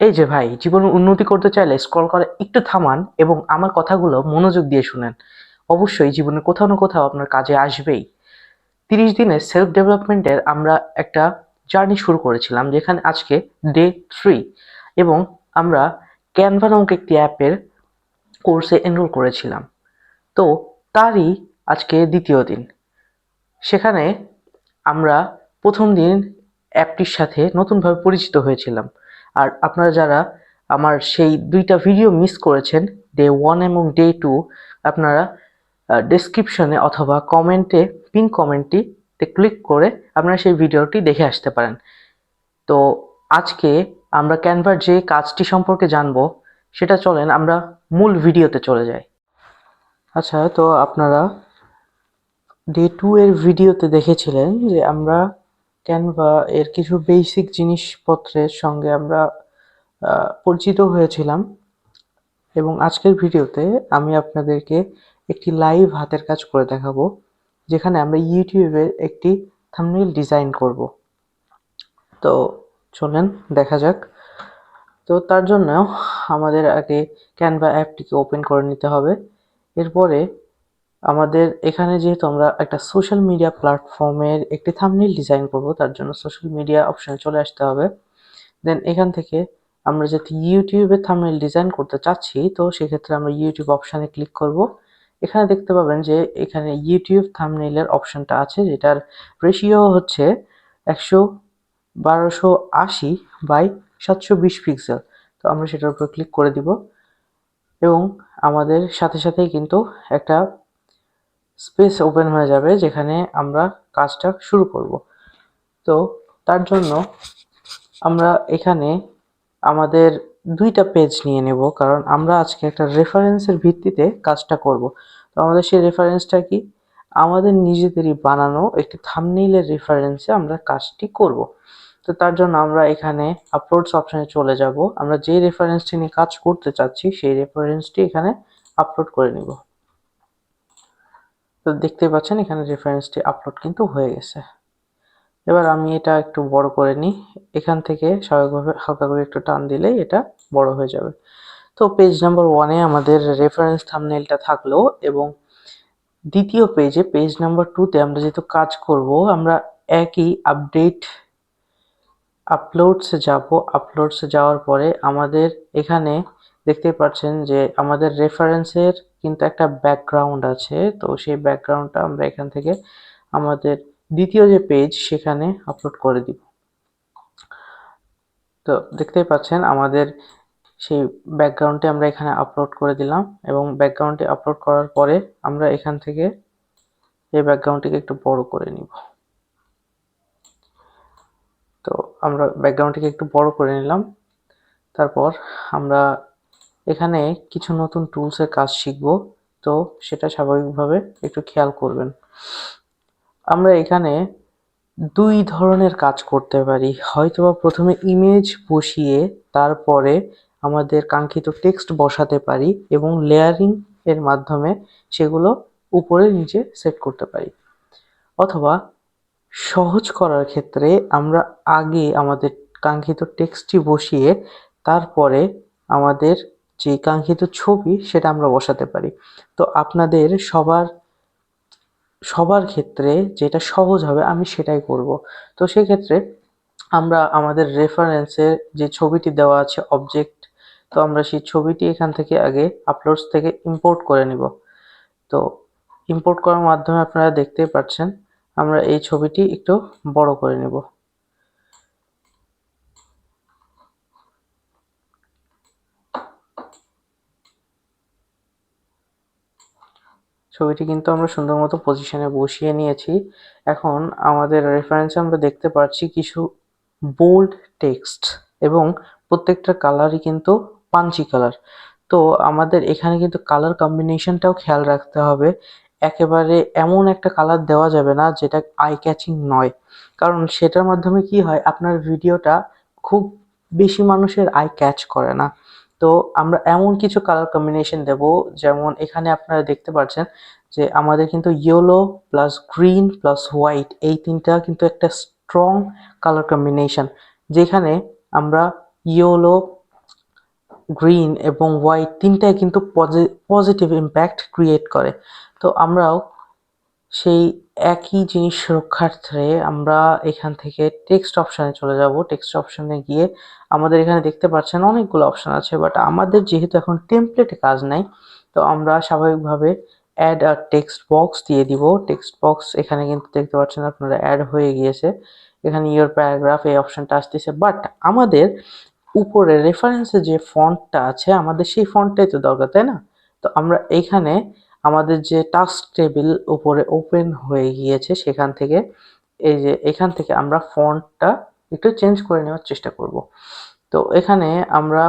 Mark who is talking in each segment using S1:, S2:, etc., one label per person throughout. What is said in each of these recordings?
S1: এই যে ভাই, জীবনে উন্নতি করতে চাইলে স্ক্রল করা একটু থামান এবং আমার কথাগুলো মনোযোগ দিয়ে শুনেন। অবশ্যই জীবনে কোথাও না কোথাও আপনার কাজে আসবেই। 30 দিনের সেলফ ডেভেলপমেন্টের আমরা একটা জার্নি শুরু করেছিলাম, যেখানে আজকে ডে 3 এবং আমরা ক্যানভা নামক একটি অ্যাপের কোর্সে এনরোল করেছিলাম। তো তারই আজকে দ্বিতীয় দিন। সেখানে আমরা প্রথম দিন অ্যাপটির সাথে নতুনভাবে পরিচিত হয়েছিলাম। আর আপনারা যারা আমার সেই 2টা ভিডিও মিস করেছেন, ডে 1 এবং ডে 2, আপনারা ডেসক্রিপশনে অথবা কমেন্টে, পিন কমেন্টটিতে ক্লিক করে আপনারা সেই ভিডিওটি দেখে আসতে পারেন। তো আজকে আমরা ক্যানভার যে কাজটি সম্পর্কে জানবো, সেটা চলেন আমরা মূল ভিডিওতে চলে যাই। আচ্ছা, তো আপনারা ডে 2 এর ভিডিওতে দেখেছিলেন যে আমরা ক্যানভা এর কিছু বেসিক জিনিসপত্রের সঙ্গে আমরা পরিচিত হয়েছিলাম, এবং আজকের ভিডিওতে আমি আপনাদেরকে একটি লাইভ হাতের কাজ করে দেখাবো, যেখানে আমরা ইউটিউবের একটি থাম্বনেইল ডিজাইন করব। তো চলেন দেখা যাক। তো তার জন্য আমাদের আগে ক্যানভা অ্যাপটিকে ওপেন করে নিতে হবে। এরপরে আমাদের এখানে যেহেতু আমরা একটা সোশ্যাল মিডিয়া প্ল্যাটফর্মের একটি থাম্বনেইল ডিজাইন করব, তার জন্য সোশ্যাল মিডিয়া অপশনে চলে আসতে হবে। দেন এখান থেকে আমরা যদি ইউটিউবে থাম্বনেইল ডিজাইন করতে চাচ্ছি, তো সেক্ষেত্রে আমরা ইউটিউব অপশানে ক্লিক করব। এখানে দেখতে পাবেন যে এখানে ইউটিউব থাম্বনেইলের অপশনটা আছে, যেটার রেশিও হচ্ছে 1280 বাই 720 পিক্সেল। তো আমরা সেটার উপর ক্লিক করে দিব, এবং আমাদের সাথে সাথেই কিন্তু একটা স্পেস ওপেন হয়ে যাবে, যেখানে আমরা কাজটা শুরু করব। তো তার জন্য আমরা এখানে আমাদের 2টা পেজ নিয়ে নেব, কারণ আমরা আজকে একটা রেফারেন্সের ভিত্তিতে কাজটা করব। তো আমাদের সেই রেফারেন্সটা কি? আমাদের নিজেদেরই বানানো একটি থাম্বনেইলের রেফারেন্সে আমরা কাজটি করব। তো তার জন্য আমরা এখানে আপলোডস অপশনে চলে যাব। আমরা যে রেফারেন্সটি নিয়ে কাজ করতে চাচ্ছি সেই রেফারেন্সটি এখানে আপলোড করে নিব। তো দেখতে পাচ্ছেন এখানে রেফারেন্সটি আপলোড কিন্তু হয়ে গেছে। এবার আমি এটা একটু বড় করে নিই। এখান থেকে স্বাভাবিকভাবে হালকা করে একটু টান দিলেই এটা বড় হয়ে যাবে। তো পেজ নাম্বার 1-এ আমাদের রেফারেন্স থাম্বনেইলটা থাকলো, এবং দ্বিতীয় পেজে, পেজ নাম্বার 2-তে আমরা যেহেতু কাজ করব, আমরা একই আপলোডসে যাব। আপলোডসে যাওয়ার পরে আমাদের এখানে দেখতে পাচ্ছেন যে আমাদের রেফারেন্সের কিন্তু একটা ব্যাকগ্রাউন্ড আছে। তো সেই ব্যাকগ্রাউন্ডটা আমরা এখান থেকে আমাদের দ্বিতীয় যে পেজ সেখানে আপলোড করে দিব। তো দেখতেই পাচ্ছেন আমাদের সেই ব্যাকগ্রাউন্ডটি আমরা এখানে আপলোড করে দিলাম, এবং ব্যাকগ্রাউন্ডটি আপলোড করার পরে আমরা এখান থেকে এই ব্যাকগ্রাউন্ডটিকে একটু বড় করে নিব। তো আমরা ব্যাকগ্রাউন্ডটিকে একটু বড় করে নিলাম। তারপর আমরা এখানে কিছু নতুন টুলসের কাজ শিখব। তো সেটা স্বাভাবিকভাবে একটু খেয়াল করবেন। আমরা এখানে 2 ধরনের কাজ করতে পারি। হয়তোবা প্রথমে ইমেজ বসিয়ে তারপরে আমাদের কাঙ্ক্ষিত টেক্সট বসাতে পারি, এবং লেয়ারিং এর মাধ্যমে সেগুলো উপরে নিচে সেট করতে পারি। অথবা সহজ করার ক্ষেত্রে আমরা আগে আমাদের কাঙ্ক্ষিত টেক্সটটি বসিয়ে তারপরে আমাদের যে কাঙ্ক্ষিত ছবি সেটা আমরা বসাতে পারি। তো আপনাদের সবার ক্ষেত্রে যেটা সহজ হবে আমি সেটাই করব। তো সেক্ষেত্রে আমরা আমাদের রেফারেন্সে যে ছবিটি দেওয়া আছে অবজেক্ট, তো আমরা সেই ছবিটি এখান থেকে আগে আপলোডস থেকে ইম্পোর্ট করে নিব। তো ইম্পোর্ট করার মাধ্যমে আপনারা দেখতেই পাচ্ছেন আমরা এই ছবিটি একটু বড় করে নেব। ছবিটি কিন্তু আমরা সুন্দর মতো পজিশনে বসিয়ে নিয়েছি। এখন আমাদের রেফারেন্সে আমরা দেখতে পাচ্ছি কিছু বোল্ড টেক্সট, এবং প্রত্যেকটা কালারই কিন্তু পাঞ্চি কালার। তো আমাদের এখানে কিন্তু কালার কম্বিনেশনটাও খেয়াল রাখতে হবে। একেবারে এমন একটা কালার দেওয়া যাবে না যেটা আই ক্যাচিং নয়, কারণ সেটার মাধ্যমে কি হয়, আপনার ভিডিওটা খুব বেশি মানুষের আই ক্যাচ করে না। তো আমরা এমন কিছু কালার কম্বিনেশন দেব, যেমন এখানে আপনারা দেখতে পাচ্ছেন যে আমাদের কিন্তু yellow plus green plus white, এই 3টা কিন্তু একটা স্ট্রং কালার কম্বিনেশন, যেখানে আমরা ইয়েলো গ্রিন এবং হোয়াইট তিনটাই কিন্তু পজিটিভ ইম্প্যাক্ট ক্রিয়েট করে। তো আমরাও সেই একই জিনিস রক্ষার্থে আমরা এখান থেকে টেক্সট অপশানে চলে যাব। টেক্সট অপশানে গিয়ে আমাদের এখানে দেখতে পাচ্ছেন অনেকগুলো অপশান আছে, বাট আমাদের যেহেতু এখন টেমপ্লেটে কাজ নাই, তো আমরা স্বাভাবিকভাবে অ্যাড আর টেক্সট বক্স দিয়ে দিব। টেক্সট বক্স এখানে কিন্তু দেখতে পাচ্ছেন আপনারা অ্যাড হয়ে গিয়েছে। এখানে ইয়োর প্যারাগ্রাফ এই অপশানটা আসতেছে, বাট আমাদের উপরে রেফারেন্সে যে ফন্টটা আছে আমাদের সেই ফন্টটাই তো দরকার, তাই না? তো আমরা এইখানে আমাদের যে টাস্ক টেবিল উপরে ওপেন হয়ে গিয়েছে সেখান থেকে এই যে এখান থেকে আমরা ফন্টটা একটু চেঞ্জ করে নেওয়ার চেষ্টা করব। তো এখানে আমরা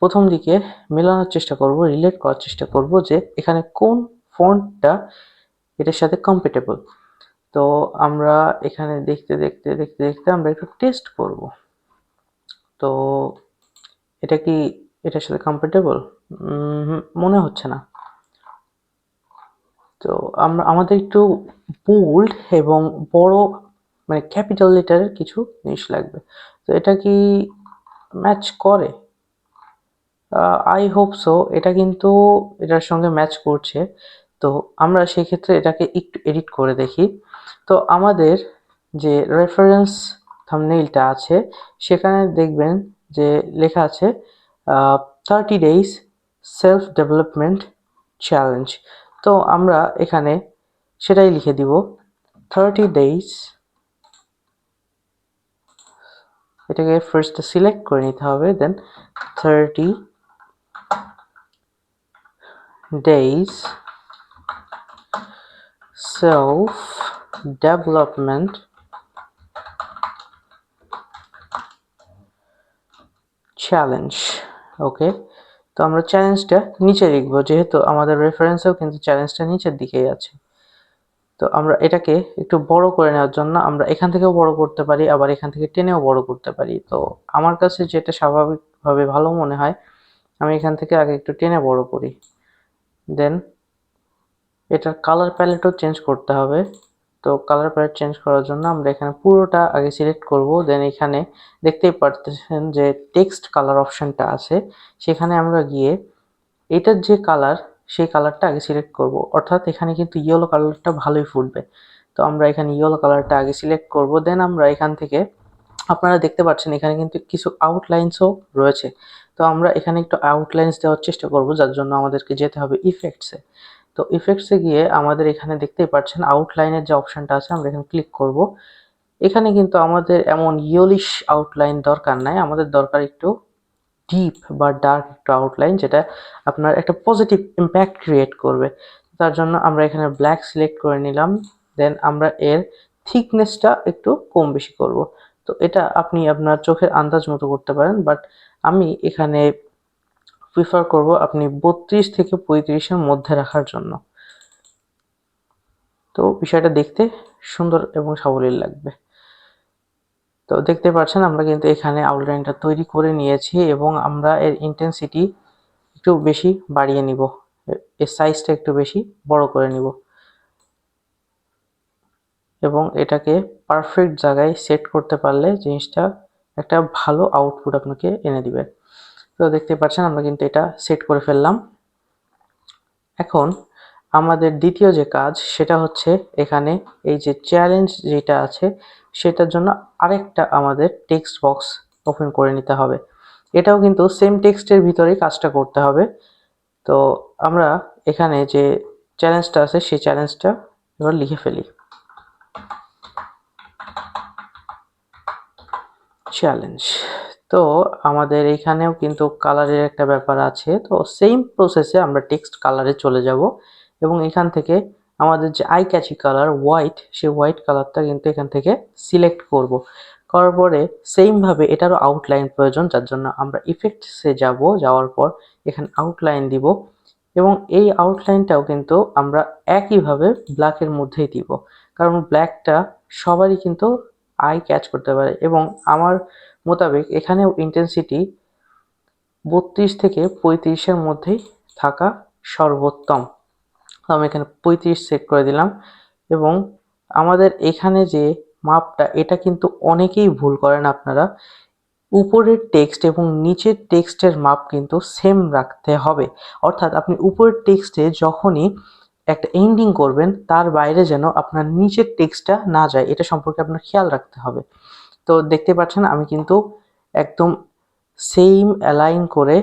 S1: প্রথম দিকে মেলানোর চেষ্টা করব, রিলেট করার চেষ্টা করব যে এখানে কোন ফন্টটা এটার সাথে কম্প্যাটেবল। তো আমরা এখানে দেখতে দেখতে দেখতে দেখতে আমরা একটু টেস্ট করব। তো এটা কি এটার সাথে কম্প্যাটেবল? মনে হচ্ছে না। তো আমাদের একটু বোল্ড এবং বড় মানে ক্যাপিটাল লেটারের কিছু জিনিস লাগবে। তো এটা কি ম্যাচ করে? I hope so. এটা কিন্তু এটার সঙ্গে ম্যাচ করছে। তো আমরা সেক্ষেত্রে এটাকে একটু এডিট করে দেখি। তো আমাদের যে রেফারেন্স থাম্বনেইলটা আছে সেখানে দেখবেন যে লেখা আছে 30 days সেলফ ডেভেলপমেন্ট চ্যালেঞ্জ। তো আমরা এখানে সেটাই লিখে দিব 30 days। এটাকে ফার্স্ট সিলেক্ট করে নিতে হবে, দেন 30 days self development চ্যালেঞ্জ। ওকে, তো আমরা চ্যালেঞ্জটা নিচে লিখবো যেহেতু আমাদের রেফারেন্সেও কিন্তু চ্যালেঞ্জটা নিচের দিকেই আছে। তো আমরা এটাকে একটু বড় করে নেওয়ার জন্য আমরা এখান থেকেও বড় করতে পারি, আবার এখান থেকে টেনেও বড় করতে পারি। তো আমার কাছে যেটা স্বাভাবিকভাবে ভালো মনে হয় আমি এখান থেকে আগে একটু টেনে বড় করি। দেন এটার কালার প্যালেটও চেঞ্জ করতে হবে। তো কালার প্যালেট চেঞ্জ করার জন্য আমরা এখানে পুরোটা আগে সিলেক্ট করব। দেন এখানে দেখতেই পারতেছেন যে টেক্সট কালার অপশনটা আছে, সেখানে আমরা গিয়ে এটার যে কালার সেই কালারটা আগে সিলেক্ট করব। অর্থাৎ এখানে কিন্তু ইয়েলো কালারটা ভালোই ফুটবে। তো আমরা এখানে ইয়েলো কালারটা আগে সিলেক্ট করব। দেন আমরা এখান থেকে আপনারা দেখতে পাচ্ছেন এখানে কিন্তু কিছু আউটলাইন্সও রয়েছে। তো আমরা এখানে একটু আউটলাইন্স দেওয়ার চেষ্টা করব, যার জন্য আমাদেরকে যেতে হবে ইফেক্টসে। তো ইফেক্টসে গিয়ে আমাদের এখানে দেখতেই পাচ্ছেন আউটলাইনের যে অপশনটা আছে আমরা এখানে ক্লিক করব। এখানে কিন্তু আমাদের এমন ইয়েলিশ আউটলাইন দরকার নাই, আমাদের দরকার একটু ডিপ বা ডার্ক একটু আউটলাইন, যেটা আপনার একটা পজিটিভ ইম্প্যাক্ট ক্রিয়েট করবে। তার জন্য আমরা এখানে ব্ল্যাক সিলেক্ট করে নিলাম। দেন আমরা এর থিকনেসটা একটু কম বেশি করব। তো এটা আপনি আপনার চোখের আন্দাজ মতো করতে পারেন, বাট আমি এখানে প্রিফার করব আপনি 32 থেকে 35-এর মধ্যে রাখার জন্য। তো বিষয়টা দেখতে সুন্দর এবং সাবলীল লাগবে। তো দেখতে পাচ্ছেন আমরা কিন্তু এখানে আউটলাইনটা তৈরি করে নিয়েছি এবং আমরা এর ইন্টেন্সিটি একটু বেশি বাড়িয়ে নিব, এর সাইজটা একটু বেশি বড় করে নিব এবং এটাকে পারফেক্ট জায়গায় সেট করতে পারলে জিনিসটা একটা ভালো আউটপুট আপনাকে এনে দিবে। তো দেখতে পাচ্ছেন আমরা কিন্তু এটা সেট করে ফেললাম। এখন আমাদের দ্বিতীয় যে কাজ সেটা হচ্ছে এখানে এই যে চ্যালেঞ্জ যেটা আছে সেটার জন্য আরেকটা আমাদের টেক্সট বক্স ওপেন করে নিতে হবে। এটাও কিন্তু সেম টেক্সটের ভিতরেই কাজটা করতে হবে। তো আমরা এখানে যে চ্যালেঞ্জটা আছে সেই চ্যালেঞ্জটা এবার লিখে ফেলি, চ্যালেঞ্জ। তো আমাদের এখানেও কিন্তু কালারের একটা ব্যাপার আছে। তো সেম প্রসেসে আমরা টেক্সট কালারে চলে যাব এবং এখান থেকে আমাদের যে আই ক্যাচি কালার হোয়াইট, সেই হোয়াইট কালারটা কিন্তু এখান থেকে সিলেক্ট করব। করার পরে সেমভাবে এটারও আউটলাইন প্রয়োজন, যার জন্য আমরা ইফেক্টসে যাব, যাওয়ার পর এখানে আউটলাইন দিব এবং এই আউটলাইনটাও কিন্তু আমরা একইভাবে ব্ল্যাকের মধ্যেই দিব, কারণ ব্ল্যাকটা সবারই কিন্তু আই ক্যাচ করতে পারে এবং আমার মোতাবেক এখানেও ইন্টেন্সিটি 32 থেকে 35-এর মধ্যেই থাকা সর্বোত্তম। আমি এখানে 35 সেট করে দিলাম এবং আমাদের এখানে যে মাপটা এটা কিন্তু অনেকেই ভুল করেন আপনারা। উপরের টেক্সট এবং নিচের টেক্সটের মাপ কিন্তু সেম রাখতে হবে। অর্থাৎ আপনি উপরের টেক্সটে যখনই একটা এন্ডিং করবেন তার বাইরে যেন আপনার নিচের টেক্সটটা না যায়, এটা সম্পর্কে আপনার খেয়াল রাখতে হবে। তো দেখতে পাচ্ছেন আমি কিন্তু একদম সেম অ্যালাইন করে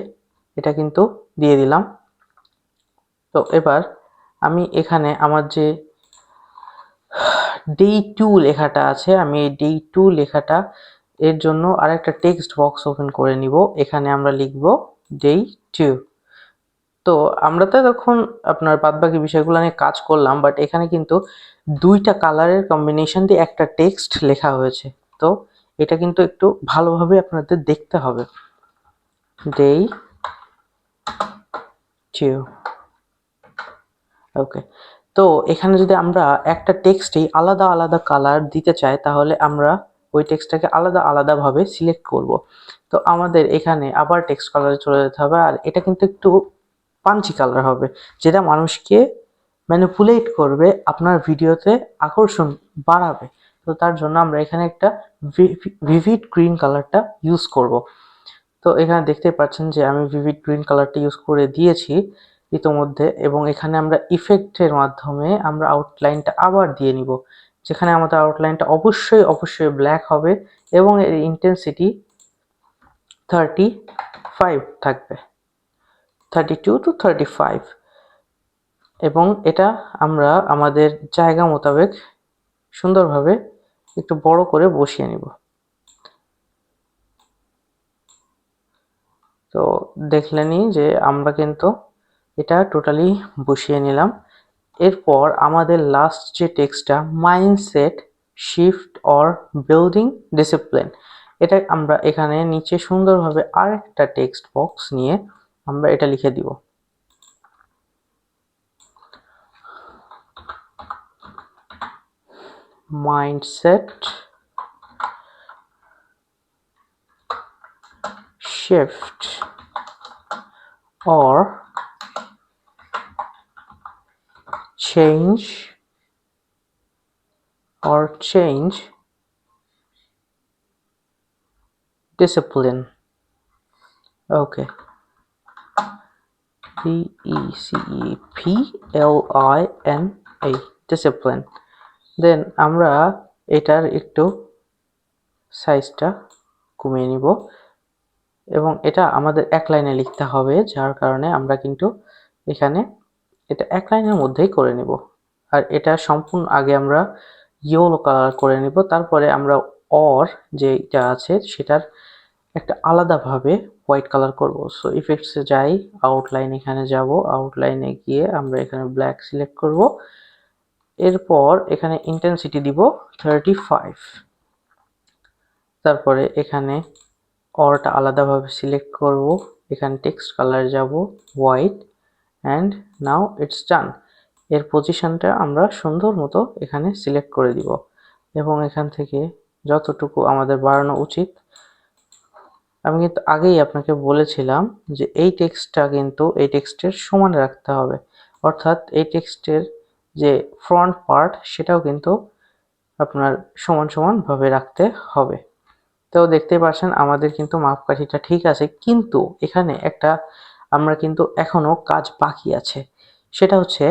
S1: এটা কিন্তু দিয়ে দিলাম। তো এবার আমি এখানে আমার যে ডে 2 লেখাটা আছে, আমি এই ডে 2 লেখাটা এর জন্য আরেকটা টেক্সট বক্স ওপেন করে নিব। এখানে আমরা লিখব ডে 2। তো আমরা তো তখন আপনার বাদবাকি বিষয়গুলো নিয়ে কাজ করলাম, বাট এখানে কিন্তু দুইটা কালারের কম্বিনেশন দিয়ে একটা টেক্সট লেখা হয়েছে। তো এটা কিন্তু একটু ভালোভাবে আপনাদের দেখতে হবে। ডে 2, ওকে। তো এখানে যদি আমরা একটা টেক্সটেই আলাদা আলাদা কালার দিতে চাই তাহলে আমরা ওই টেক্সটটাকে আলাদা আলাদাভাবে সিলেক্ট করব। তো আমাদের এখানে আবার টেক্সট কালারে চলে যেতে হবে, আর এটা কিন্তু একটু পাঞ্চি কালার হবে, যেটা মানুষকে ম্যানিপুলেট করবে, আপনার ভিডিওতে আকর্ষণ বাড়াবে। তো তার জন্য আমরা এখানে একটা ভিভিড গ্রিন কালারটা ইউজ করব। তো এখানে দেখতে পাচ্ছেন যে আমি ভিভিড গ্রিন কালারটা ইউজ করে দিয়েছি ইতোমধ্যে, এবং এখানে আমরা ইফেক্টের মাধ্যমে আমরা আউটলাইনটা আবার দিয়ে নিব, যেখানে আমাদের আউটলাইনটা অবশ্যই অবশ্যই ব্ল্যাক হবে এবং এর ইন্টেন্সিটি 35 থাকবে, 32 to 35। এবং এটা আমরা আমাদের জায়গা মোতাবেক সুন্দরভাবে একটু বড় করে বসিয়ে নিব। তো দেখলেনই যে আমরা কিন্তু এটা টোটালি বসিয়ে নিলাম। এরপর আমাদের লাস্ট যে টেক্সটটা, mindset shift or building discipline, এটা আমরা এখানে নিচে সুন্দরভাবে আরেকটা টেক্সট বক্স নিয়ে আমরা এটা লিখে দিব। Mindset shift or change discipline. Okay, DECEPLINA, discipline. দেন আমরা এটার একটু সাইজটা কমিয়ে নিব এবং এটা আমাদের এক লাইনে লিখতে হবে, যার কারণে আমরা কিন্তু এখানে এটা এক লাইনের মধ্যেই করে নিব। আর এটা সম্পূর্ণ আগে আমরা ইয়েলো কালার করে নিব, তারপরে আমরা অর যেটা আছে সেটার একটা আলাদাভাবে হোয়াইট কালার করব। সো ইফেক্টসে যাই, আউটলাইন এখানে যাব, আউটলাইনে গিয়ে আমরা এখানে ব্ল্যাক সিলেক্ট করব। এরপর এখানে ইন্টেন্সিটি দিব 35। তারপরে এখানে অরটা আলাদাভাবে সিলেক্ট করব, এখানে টেক্সট কালার যাব হোয়াইট, অ্যান্ড নাও ইটস ডান। এর পজিশনটা আমরা সুন্দর মতো এখানে সিলেক্ট করে দিব এবং এখান থেকে যতটুকু আমাদের বাড়ানো উচিত, আমি কিন্তু আগেই আপনাকে বলেছিলাম যে এই টেক্সটটা কিন্তু এই টেক্সটের সমান রাখতে হবে, অর্থাৎ এই টেক্সটের যে ফ্রন্ট পার্ট সেটাও কিন্তু আপনার সমান সমানভাবে রাখতে হবে। তো দেখতে পাচ্ছেন আমাদের কিন্তু মাপকাঠিটা ঠিক আছে, কিন্তু এখানে একটা আমরা কিন্তু এখনো কাজ বাকি আছে। সেটা হচ্ছে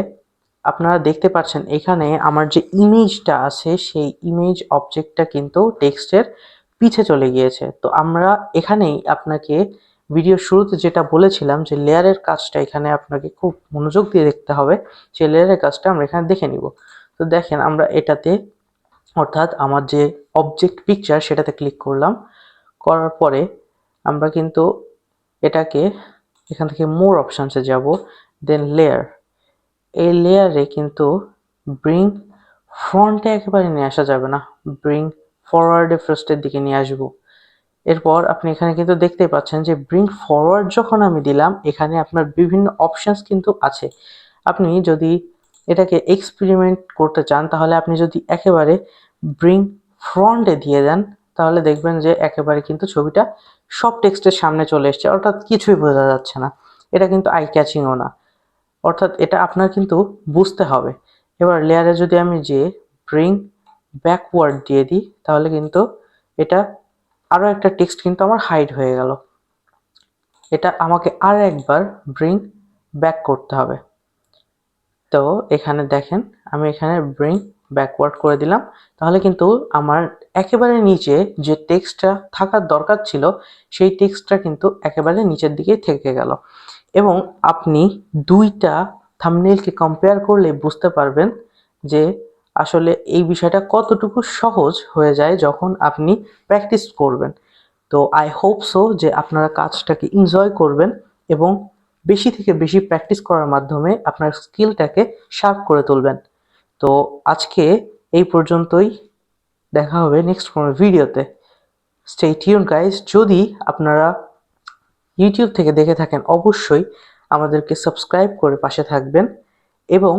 S1: আপনারা দেখতে পাচ্ছেন এখানে আমার যে ইমেজটা আছে সেই ইমেজ অবজেক্টটা কিন্তু টেক্সটের পিছে চলে গিয়েছে। তো আমরা এখানেই আপনাকে ভিডিও শুরুতে যেটা বলেছিলাম যে লেয়ারের কাজটা এখানে আপনাকে খুব মনোযোগ দিয়ে দেখতে হবে, সেই লেয়ারের কাজটা আমরা এখানে দেখে নিব। তো দেখেন আমরা এটাতে, অর্থাৎ আমার যে অবজেক্ট পিকচার সেটাতে ক্লিক করলাম, করার পরে আমরা কিন্তু এটাকে এখান থেকে মোর অপশানসে যাব, দেন লেয়ার। এই লেয়ারে কিন্তু ব্রিং ফ্রন্টে একেবারে নিয়ে আসা যাবে না, ব্রিং ফরওয়ার্ডে ফার্স্টের দিকে নিয়ে আসবো। এরপর আপনি এখানে কিন্তু দেখতে পাচ্ছেন যে ব্রিং ফরওয়ার্ড যখন আমি দিলাম এখানে আপনার বিভিন্ন অপশানস কিন্তু আছে। আপনি যদি এটাকে এক্সপেরিমেন্ট করতে চান তাহলে আপনি যদি একেবারে ব্রিং ফ্রন্টে দিয়ে দেন তাহলে দেখবেন যে একেবারে কিন্তু ছবিটা সব টেক্সটের সামনে চলে এসছে, অর্থাৎ কিছুই বোঝা যাচ্ছে না। এটা কিন্তু আই ক্যাচিংও না, অর্থাৎ এটা আপনার কিন্তু বুঝতে হবে। এবার লেয়ারে যদি আমি যে ব্রিং ব্যাকওয়ার্ড দিয়ে দিই তাহলে কিন্তু এটা আরও একটা টেক্সট কিন্তু আমার হাইড হয়ে গেল। এটা আমাকে আর একবার ব্রিং ব্যাক করতে হবে। তো এখানে দেখেন আমি এখানে ব্রিং ব্যাকওয়ার্ড করে দিলাম, তাহলে কিন্তু আমার একেবারে নিচে যে টেক্সটটা থাকার দরকার ছিল সেই টেক্সটটা কিন্তু একেবারে নিচের দিকে থেকে গেল। এবং আপনি দুইটা থাম্বনেইলকে কম্পেয়ার করলে বুঝতে পারবেন যে আসলে এই বিষয়টা কতটুকু সহজ হয়ে যায় যখন আপনি প্র্যাকটিস করবেন। তো আই হোপ সো যে আপনারা কাজটাকে এনজয় করবেন এবং বেশি থেকে বেশি প্র্যাকটিস করার মাধ্যমে আপনার স্কিলটাকে শার্প করে তুলবেন। তো আজকে এই পর্যন্তই, দেখা হবে নেক্সট কোনো ভিডিওতে। Stay tune guys. যদি আপনারা ইউটিউব থেকে দেখে থাকেন অবশ্যই আমাদেরকে সাবস্ক্রাইব করে পাশে থাকবেন, এবং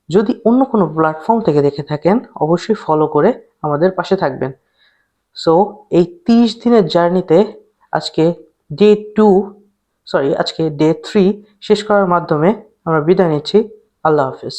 S1: যদি অন্য কোনো প্ল্যাটফর্ম থেকে দেখে থাকেন অবশ্যই ফলো করে আমাদের পাশে থাকবেন। সো এই 30 দিনের জার্নিতে আজকে ডে 2 আজকে ডে 3 শেষ করার মাধ্যমে আমরা বিদায় নিচ্ছি। আল্লাহ হাফেজ।